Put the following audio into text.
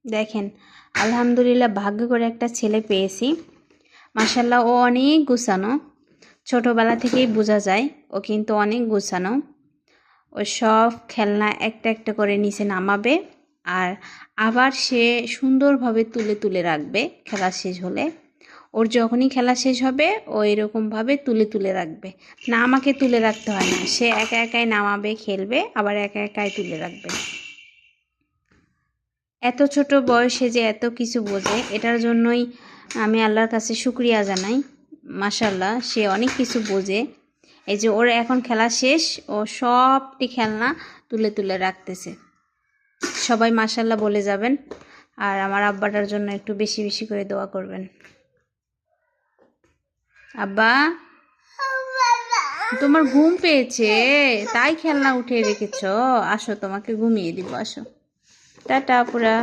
দেখেন আলহামদুলিল্লাহ ভাগ্য করে একটা ছেলে পেয়েছি। মাশাআল্লাহ ও অনেক গুছানো, ছোটবেলা থেকেই বোঝা যায় ও কিন্তু অনেক গুছানো। ও সব খেলনা একটা একটা করে নিচে নামাবে আর আবার সে সুন্দরভাবে তুলে তুলে রাখবে খেলা শেষ হলে। ওর যখনই খেলা শেষ হবে ও এরকমভাবে তুলে তুলে রাখবে, না আমাকে তুলে রাখতে হয় না, সে একা একাই নামাবে, খেলবে, আবার একা একাই তুলে রাখবে। এত ছোট বয়সে যে এত কিছু বোঝে, এটার জন্যই আমি আল্লাহর কাছে শুকরিয়া জানাই। মাশাআল্লাহ সে অনেক কিছু বোঝে। এই যে ওর এখন খেলা শেষ, ও সবটি খেলনা তুলে তুলে রাখতেছে। সবাই মাশাআল্লাহ বলে যাবেন, আর আমার আব্বাটার জন্য একটু বেশি বেশি করে দোয়া করবেন। আব্বা, তোমার ঘুম পেয়েছে তাই খেলনা উঠিয়ে রেখেছো? আসো তোমাকে ঘুমিয়ে দিব, আসো। টাটা পুরা।